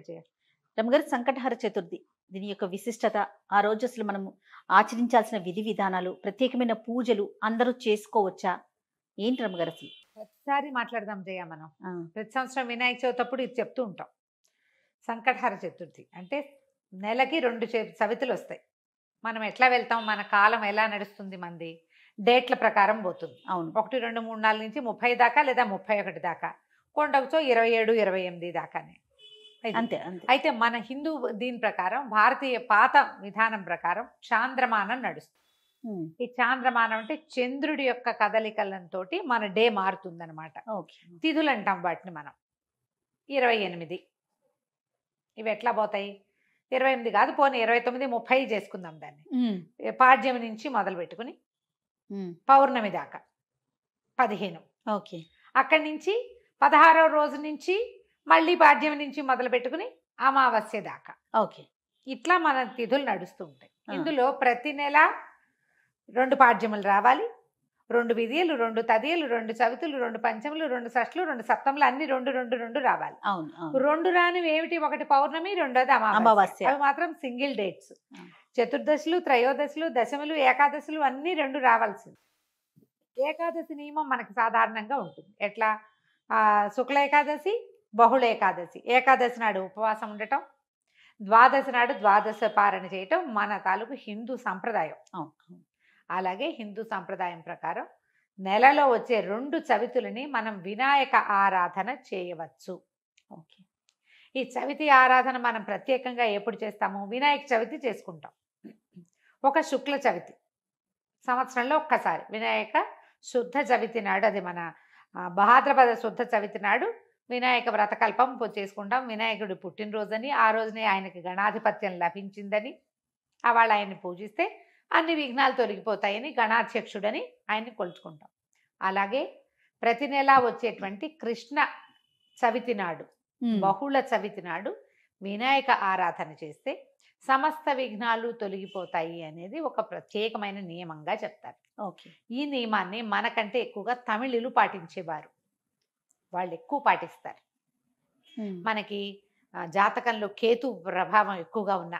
జయ. రమ్మగారు, సంకటహర చతుర్థి దీని యొక్క విశిష్టత, ఆ రోజు అసలు మనము ఆచరించాల్సిన విధి విధానాలు, ప్రత్యేకమైన పూజలు అందరూ చేసుకోవచ్చా? ఏంటి రమ్మగారు అసలు? ప్రతిసారి మాట్లాడదాం జయ మనం. ఆ, ప్రతి సంవత్సరం వినాయక చవితి అప్పుడు ఇది చెప్తూ ఉంటాం. సంకటహర చతుర్థి అంటే నెలకి 2 చవితులు వస్తాయి. మనం ఎట్లా వెళ్తాం, మన కాలం ఎలా నడుస్తుంది, మంది డేట్ల ప్రకారం పోతుంది. అవును. 1, 2, 3, 4 నుంచి 30 దాకా లేదా 31 దాకా, కొండకుతో 27, 28 దాకానే. అంతే అంతే. అయితే మన హిందూ దీని ప్రకారం, భారతీయ పాత విధానం ప్రకారం చాంద్రమానం నడుస్తుంది. ఉమ్, ఈ చాంద్రమానం అంటే చంద్రుడి యొక్క కదలికలతో మన డే మారుతుందన్నమాట. ఓకే. తిథులు అంటాం వాటిని మనం. 28 ఇవి ఎట్లా పోతాయి? 28 కాదు, పోనీ 29, 30 చేసుకుందాం దాన్ని. ఉమ్, పాడ్యమి నుంచి మొదలు పెట్టుకుని ఉమ్, పౌర్ణమి దాకా 15. ఓకే. అక్కడి నుంచి 16వ రోజు నుంచి మళ్ళీ పాడ్యమి నుంచి మొదలు పెట్టుకుని అమావాస్య దాకా. ఓకే. ఇట్లా మన తిథులు నడుస్తూ ఉంటాయి. ఆ. ఇందులో ప్రతి నెల 2 పాడ్యములు రావాలి, 2 విధియలు, 2 తదియలు, 2 చవితులు, 2 పంచములు, 2 షష్ఠులు, 2 సప్తములు, అన్ని 2, 2, 2 రావాలి. అవును అవును. 2 రానివి ఏమిటి? ఒకటి పౌర్ణమి, రెండోది అమావాస్య. అమావాస్య. అవి మాత్రం సింగిల్ డేట్స్. ఆ. చతుర్దశులు, త్రయోదశులు, దశములు, ఏకాదశులు అన్నీ 2 రావాల్సింది. ఏకాదశి నియమం మనకి సాధారణంగా ఉంటుంది. ఎట్లా? శుక్ల ఏకాదశి, బహుళ ఏకాదశి. ఏకాదశి నాడు ఉపవాసం ఉండటం, ద్వాదశి నాడు ద్వాదశ పారణ చేయటం మన తాలూకు హిందూ సంప్రదాయం. అవును అవును. అలాగే హిందూ సంప్రదాయం ప్రకారం నెలలో వచ్చే 2 చవితులని మనం వినాయక ఆరాధన చేయవచ్చు. ఓకే. ఈ చవితి ఆరాధన మనం ప్రత్యేకంగా ఎప్పుడు చేస్తాము? వినాయక చవితి చేసుకుంటాం. ఒక శుక్ల చవితి సంవత్సరంలో ఒక్కసారి వినాయక శుద్ధ చవితి నాడు, అది మన భాద్రపద శుద్ధ చవితి నాడు వినాయక వ్రతకల్పం చేసుకుంటాం. వినాయకుడి పుట్టినరోజని, ఆ రోజునే ఆయనకి గణాధిపత్యం లభించిందని, వాళ్ళు ఆయన్ని పూజిస్తే అన్ని విఘ్నాలు తొలగిపోతాయని గణాధ్యక్షుడని ఆయన్ని కొలుచుకుంటాం. అలాగే ప్రతి నెల వచ్చేటువంటి కృష్ణ చవితి నాడు, బహుళ చవితి నాడు వినాయక ఆరాధన చేస్తే సమస్త విఘ్నాలు తొలగిపోతాయి అనేది ఒక ప్రత్యేకమైన నియమంగా చెప్తారు. ఓకే. ఈ నియమాన్ని మనకంటే ఎక్కువగా తమిళులు పాటించేవారు. వాళ్ళు ఎక్కువ పాటిస్తారు. మనకి జాతకంలో కేతు ప్రభావం ఎక్కువగా ఉన్నా,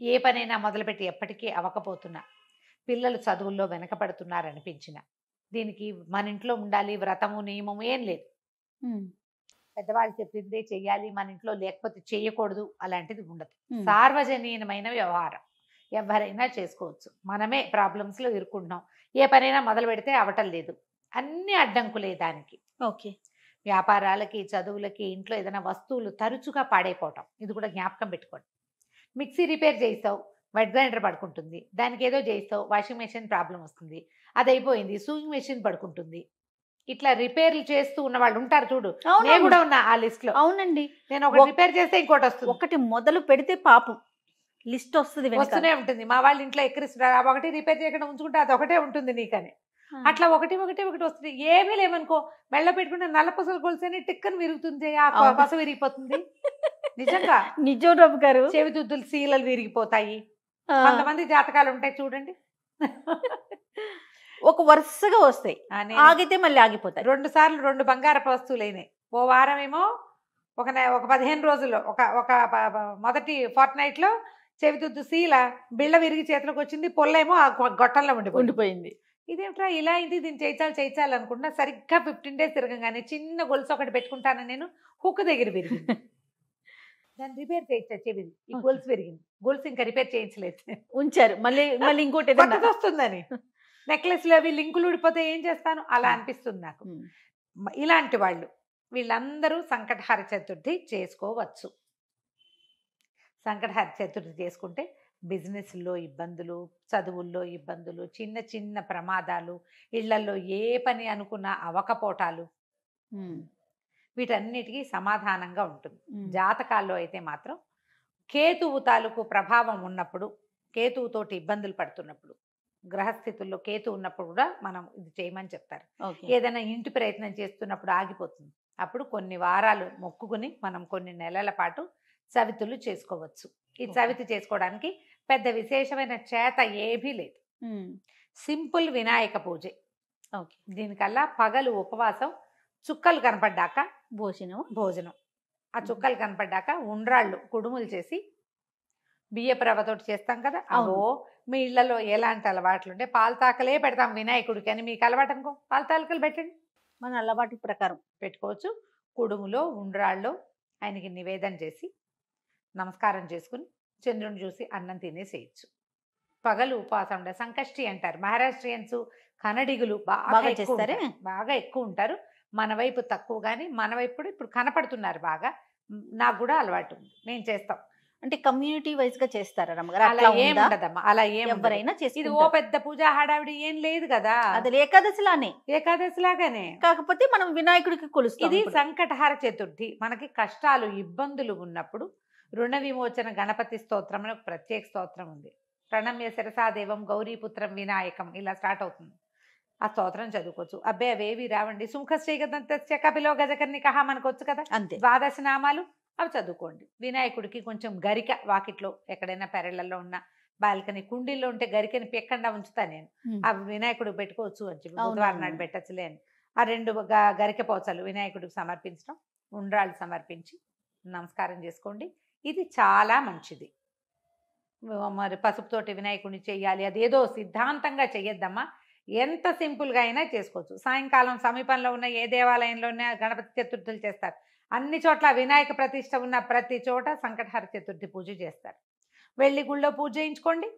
ఏ పనైనా మొదలుపెట్టి ఎప్పటికీ అవ్వకపోతున్నా, పిల్లలు చదువుల్లో వెనకపడుతున్నారనిపించిన, దీనికి మన ఇంట్లో ఉండాలి వ్రతము నియమము ఏం లేదు. పెద్దవాళ్ళు చెప్పిందే చెయ్యాలి, మన ఇంట్లో లేకపోతే చేయకూడదు అలాంటిది ఉండదు. సార్వజనీయమైన వ్యవహారం, ఎవరైనా చేసుకోవచ్చు. మనమే ప్రాబ్లమ్స్లో ఇరుక్కుంటున్నాం. ఏ పనైనా మొదలు పెడితే అవటం లేదు, అన్ని అడ్డంకులే దానికి. ఓకే. వ్యాపారాలకి, చదువులకి, ఇంట్లో ఏదైనా వస్తువులు తరచుగా పాడైపోవటం, ఇది కూడా జ్ఞాపకం పెట్టుకోండి. మిక్సీ రిపేర్ చేయిస్తావు, వెట్ గ్రైండర్ పడుకుంటుంది. దానికి ఏదో చేయిస్తావు, వాషింగ్ మెషిన్ ప్రాబ్లం వస్తుంది, అది అయిపోయింది, సూయింగ్ మెషిన్ పడుకుంటుంది. ఇట్లా రిపేర్లు చేస్తూ ఉన్న వాళ్ళు ఉంటారు చూడు. నేను కూడా ఉన్నా ఆ లిస్ట్ లో. అవునండి. నేను ఒకటి రిపేర్ చేస్తే ఇంకోటి వస్తుంది. ఒకటి మొదలు పెడితే పాపం లిస్ట్ వస్తుంది, వస్తూనే ఉంటుంది. మా వాళ్ళ ఇంట్లో ఎక్కిరిస్తున్నారు, ఒకటి రిపేర్ చేయకుండా ఉంచుకుంటే అది ఒకటే ఉంటుంది నీకని. అట్లా ఒకటి వస్తుంది. ఏమీ లేవనుకో, మెళ్ళ పెట్టుకుంటే నల్ల పూసలు కొలిసేనే టిక్కని విరుగుతుంది, ఆ కొస విరిగిపోతుంది. నిజంగా నిజం రమ్మ గారు. చెవిదుద్దులు సీలలు విరిగిపోతాయి. కొంతమంది జాతకాలు ఉంటాయి చూడండి, ఒక వరుసగా వస్తాయి, ఆగితే మళ్ళీ ఆగిపోతాయి. 2 సార్లు 2 బంగారపు వస్తువులు అయినాయి. ఓ వారం ఏమో ఒక 15 రోజుల్లో ఒక మొదటి ఫోర్ట్నైట్ లో చెవిదుద్దు సీల బిళ్ళ విరిగి చేతిలోకి వచ్చింది, పొల్లేమో ఆ గొట్టంలో ఉండిపోయింది. ఇదేమిట్రా ఇలా అయింది, దీన్ని చేయించాలి అనుకుంటున్నా. సరిగ్గా 15 days తిరగగానే చిన్న గొలుసు ఒకటి పెట్టుకుంటాను నేను, హుక్ దగ్గర విరిగింది. దాన్ని రిపేర్ చేయించా, చెవిది ఈ గొలుసు విరిగింది. గొలుసు ఇంకా రిపేర్ చేయించలేదు, ఉంచారు. మళ్ళీ ఇంకోటి వస్తుందని. నెక్లెస్లు అవి లింకులు ఊడిపోతే ఏం చేస్తాను, అలా అనిపిస్తుంది నాకు. ఇలాంటి వాళ్ళు వీళ్ళందరూ సంకటహర చతుర్థి చేసుకోవచ్చు. సంకటహర చతుర్థి చేసుకుంటే బిజినెస్లో ఇబ్బందులు, చదువుల్లో ఇబ్బందులు, చిన్న చిన్న ప్రమాదాలు, ఇళ్లలో ఏ పని అనుకున్నా అవకపోటాలు, వీటన్నిటికీ సమాధానంగా ఉంటుంది. జాతకాల్లో అయితే మాత్రం కేతువు తాలూకు ప్రభావం ఉన్నప్పుడు, కేతువుతోటి ఇబ్బందులు పడుతున్నప్పుడు, గ్రహస్థితుల్లో కేతు ఉన్నప్పుడు కూడా మనం ఇది చేయమని చెప్తారు. ఏదైనా ఇంటి ప్రయత్నం చేస్తున్నప్పుడు ఆగిపోతుంది, అప్పుడు కొన్ని వారాలు మొక్కుకుని మనం కొన్ని నెలల పాటు చవితులు చేసుకోవచ్చు. ఈ చవితి చేసుకోవడానికి పెద్ద విశేషమైన చేత ఏమీ లేదు, సింపుల్ వినాయక పూజే. దీనికల్లా పగలు ఉపవాసం, చుక్కలు కనపడ్డాక భోజనం. ఆ చుక్కలు కనపడ్డాక ఉండ్రాళ్ళు కుడుములు చేసి బియ్యపు రవ్వతోటి చేస్తాం కదా, అవును. అవో మీ ఇళ్లలో ఎలాంటి అలవాట్లు ఉంటే పాలతాకలే పెడతాం వినాయకుడికి అని మీకు అలవాటు అనుకో పాలతాకలు పెట్టండి, మన అలవాటు ప్రకారం. పెట్టుకోవచ్చు. కుడుములో ఉండ్రాళ్ళు ఆయనకి నివేదన చేసి నమస్కారం చేసుకుని చంద్రుని చూసి అన్నం తినేసేయచ్చు. పగలు ఉపవాసం ఉండే సంకష్టి అంటారు మహారాష్ట్రియన్స్, కన్నడిగులు బాగా బాగా ఎక్కువ చేస్తారే? ఉంటారు. బాగా ఎక్కువ ఉంటారు. మన వైపు తక్కువ, కానీ మన వైపు కూడా ఇప్పుడు కనపడుతున్నారు బాగా. నాకు కూడా అలవాటు ఉంది, నేను చేస్తాం. అంటే కమ్యూనిటీ వైజ్ గా చేస్తారా రమ్మగారు? అలా అట్లా ఏం ఉందా? ఉండదమ్మా, అలా ఏం ఉండదు. ఎవరైనా ఇది ఓ చేసుకుంటారు. పెద్ద పూజ హడావిడి ఏం లేదు కదా, అది ఏకాదశిలానే, ఏకాదశి లాగానే. కాకపోతే మనం వినాయకుడికి కొలుస్తాం ఇది ఇప్పుడు. సంకటహార చతుర్థి. మనకి కష్టాలు ఇబ్బందులు ఉన్నప్పుడు రుణ విమోచన గణపతి స్తోత్రం అని ఒక ప్రత్యేక స్తోత్రం ఉంది. ప్రణమ్య శిరసాదేవం గౌరీపుత్రం వినాయకం ఇలా స్టార్ట్ అవుతుంది. ఆ స్తోత్రం చదువుకోవచ్చు. అబ్బే అవేవి రావండి, సుముఖశ్రీగదంతస్య కపిలో గజకర్ణికః మనకు వచ్చు కదా అంతే. ద్వాదశ నామాలు, అవి చదువుకోండి. వినాయకుడికి కొంచెం గరిక వాకిట్లో ఎక్కడైనా పెరళ్ళల్లో ఉన్న బాల్కనీ కుండీల్లో ఉంటే గరికని పెక్కకుండా ఉంచుతా నేను. ఉమ్. అవి వినాయకుడికి పెట్టుకోవచ్చు అని చెప్పి అవును, బుధవారం అవును. నాడు పెట్టచ్చులే అని ఆ 2 గరిక పోచలు వినాయకుడికి సమర్పించడం, ఉండ్రాళ్ళు సమర్పించి నమస్కారం చేసుకోండి. ఇది చాలా మంచిది. మరి పసుపుతోటి వినాయకుడిని చెయ్యాలి అదేదో సిద్ధాంతంగా చెయ్యొద్దమ్మా. ఎంత సింపుల్గా అయినా చేసుకోవచ్చు. సాయంకాలం సమీపంలో ఉన్న ఏ దేవాలయంలోనే గణపతి చతుర్థులు చేస్తారు. అన్ని చోట్ల వినాయక ప్రతిష్ట ఉన్న ప్రతి చోట సంకటహర చతుర్థి పూజ చేస్తారు. వెళ్ళి గుళ్ళో పూజ చేయించుకోండి,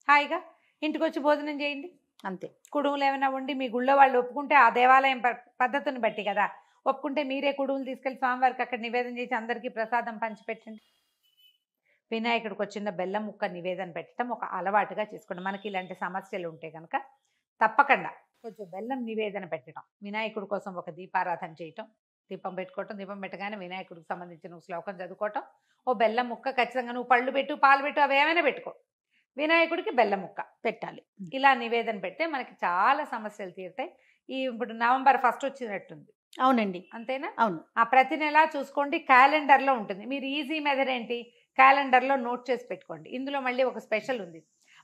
హాయిగా ఇంటికి వచ్చి భోజనం చేయండి. అంతే. కుడుములు ఏమైనా వండి మీ గుళ్ళో వాళ్ళు ఒప్పుకుంటే, ఆ దేవాలయం పద్ధతిని బట్టి కదా, ఒప్పుకుంటే మీరే కుడుములు తీసుకెళ్ళి స్వామివారికి అక్కడ నివేదన చేసి అందరికీ ప్రసాదం పంచిపెట్టండి. వినాయకుడికి వచ్చిన బెల్లం ముక్క నివేదన పెట్టడం ఒక అలవాటుగా చేసుకోండి. మనకి ఇలాంటి సమస్యలు ఉంటే కనుక తప్పకుండా కొంచెం బెల్లం నివేదన పెట్టడం, వినాయకుడి కోసం ఒక దీపారాధన చేయటం, దీపం పెట్టుకోవటం, దీపం పెట్టగానే వినాయకుడికి సంబంధించిన శ్లోకం చదువుకోవటం, ఓ బెల్లం ముక్క ఖచ్చితంగా నువ్వు పళ్ళు పెట్టు పాలు పెట్టు అవి ఏమైనా పెట్టుకో, వినాయకుడికి బెల్లం ముక్క పెట్టాలి. ఇలా నివేదన పెడితే మనకి చాలా సమస్యలు తీరుతాయి. ఇప్పుడు నవంబర్ 1 వచ్చినట్టుంది, అవునండి, అంతేనా? అవును. ఆ ప్రతి నెల చూసుకోండి, క్యాలెండర్లో ఉంటుంది. మీరు ఈజీ మెథడ్ ఏంటి, క్యాలెండర్లో నోట్ చేసి పెట్టుకోండి. ఇందులో మళ్ళీ ఒక స్పెషల్ ఉంది.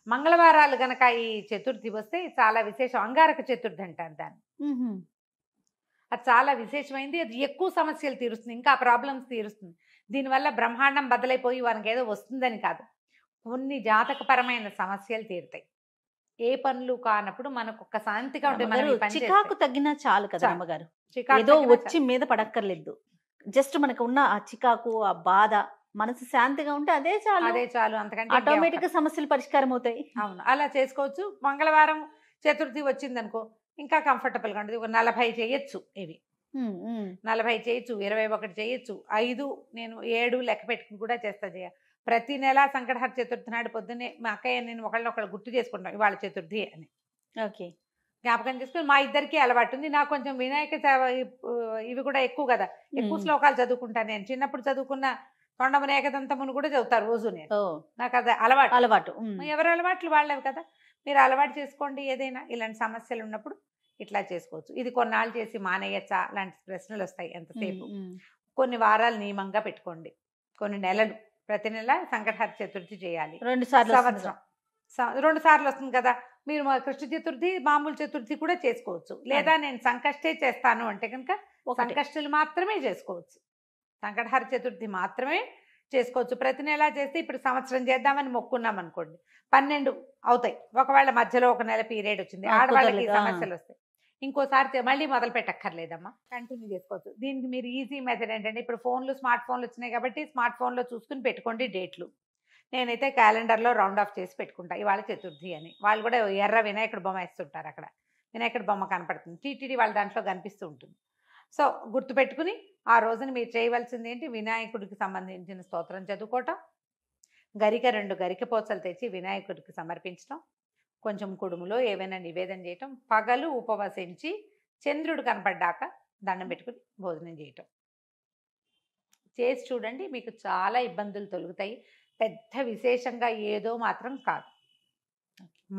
మంగళవారాలు గనక ఈ చతుర్థి వస్తే చాలా విశేషం. అంగారక చతుర్థి అంటారు దాన్ని. ఉహుం. అది చాలా విశేషమైంది. అది ఎక్కువ సమస్యలు తీరుస్తుంది, ఇంకా ప్రాబ్లమ్స్ తీరుస్తుంది. దీనివల్ల బ్రహ్మాండం బద్దలైపోయి వారికి ఏదో వస్తుందని కాదు, కొన్ని జాతకపరమైన సమస్యలు తీరుతాయి. ఏ పనులు కానప్పుడు మనకు ఒక శాంతిగా ఉంటుంది. మనం అమ్మగారు, ఈ పని చికాకు చేస్తే తగ్గినా చాలు కదా చాలు. అమ్మగారు. చికాకు ఏదో తగ్గినా వచ్చి మీద పడక్కర్లేదు. జస్ట్ మనకు ఉన్న ఆ చికాకు, ఆ బాధ, మనసు శాంతిగా ఉంటే అదే చాలు. అదే చాలు, అంతకంటే ఇంకేం ఆటోమేటిక్ గా అక్కర్లేదు. సమస్యలు పరిష్కారం అవుతాయి. అవును, అలా చేసుకోవచ్చు. మంగళవారం చతుర్థి వచ్చిందనుకో ఇంకా కంఫర్టబుల్గా ఉంటుంది. ఒక 40 చేయొచ్చు, ఇవి ఉమ్, ఉమ్. 40 చేయొచ్చు, 21 చేయొచ్చు, 5 నేను 7 లెక్క పెట్టుకుని కూడా చేస్తా జయ. ప్రతి నెల సంకటహర చతుర్థి నాడు పొద్దున్నే మా అక్కయ్య నేను ఒకళ్ళొకళ్ళు గుర్తు చేసుకుంటాం ఇవాళ చతుర్థి అని ఓకే. జ్ఞాపకం చేసుకుని. మా ఇద్దరికి అలవాటు ఉంది. నాకు కొంచెం వినాయక ఇవి కూడా ఎక్కువ కదా, ఎక్కువ ఉమ్. శ్లోకాలు చదువుకుంటాను నేను. చిన్నప్పుడు చదువుకున్న తొండమున ఏకదంతమును కూడా చదువుతారు రోజు నేను. ఓ, నాకు అది అలవాటు. అలవాటు. ఉమ్. ఎవరి అలవాట్లు వాళ్ళవి కదా, మీరు అలవాటు చేసుకోండి. ఏదైనా ఇలాంటి సమస్యలు ఉన్నప్పుడు ఇట్లా చేసుకోవచ్చు. ఇది కొన్నాళ్ళు చేసి మానేయచ్చా లాంటి ప్రశ్నలు వస్తాయి ఎంతసేపు. ఉమ్, ఉమ్. కొన్ని వారాలు నియమంగా పెట్టుకోండి, కొన్ని నెలలు, ప్రతి నెల సంకటహర చతుర్థి చేయాలి. 2 సార్లు సంవత్సరం 2 సార్లు వస్తుంది కదా, మీరు మా కృష్ణ చతుర్థి మామూలు చతుర్థి కూడా చేసుకోవచ్చు. లేదా నేను సంకష్టే చేస్తాను అంటే కనుక ఒకటే. సంకష్టులు మాత్రమే చేసుకోవచ్చు, సంకటహర చతుర్థి మాత్రమే చేసుకోవచ్చు. ప్రతి నెల చేస్తే ఇప్పుడు సంవత్సరం చేద్దామని మొక్కున్నాం అనుకోండి, 12 అవుతాయి. ఒకవేళ మధ్యలో ఒక నెల పీరియడ్ వచ్చింది, ఆడవాళ్ళకి కుదరలేదు. సమస్యలు వస్తాయి, ఇంకోసారి మళ్ళీ మొదలు పెట్టక్కర్లేదమ్మా, కంటిన్యూ చేసుకోవచ్చు. దీనికి మీరు ఈజీ మెథడ్ ఏంటంటే, ఇప్పుడు స్మార్ట్ ఫోన్లు వచ్చినాయి కాబట్టి స్మార్ట్ ఫోన్లో చూసుకుని పెట్టుకోండి డేట్లు. నేనైతే క్యాలెండర్లో రౌండ్ ఆఫ్ చేసి పెట్టుకుంటా ఇవాళ చతుర్థి అని. వాళ్ళు కూడా ఎర్ర వినాయకుడు బొమ్మ వేస్తుంటారు, అక్కడ వినాయకుడి బొమ్మ కనపడుతుంది, టీటీడీ వాళ్ళ దాంట్లో కనిపిస్తూ ఉంటుంది. సో గుర్తుపెట్టుకుని ఆ రోజున మీరు చేయవలసింది ఏంటి, వినాయకుడికి సంబంధించిన స్తోత్రం చదువుకోవటం, గరిక 2 గరిక పోచలు తెచ్చి వినాయకుడికి సమర్పించడం, కొంచెం కుడుములో ఏవైనా నివేదన చేయటం, పగలు ఉపవసించి చంద్రుడు కనపడ్డాక దండం పెట్టుకుని భోజనం చేయటం చేసి చూడండి. మీకు చాలా ఇబ్బందులు తొలుగుతాయి. పెద్ద విశేషంగా ఏదో మాత్రం కాదు,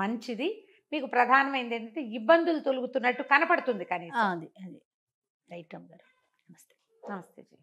మంచిది. మీకు ప్రధానమైనది ఏంటంటే ఇబ్బందులు తొలుగుతున్నట్టు కనపడుతుంది కనీసం. అది రైట్ అమ్మగారు. నమస్తే. నమస్తే జీ.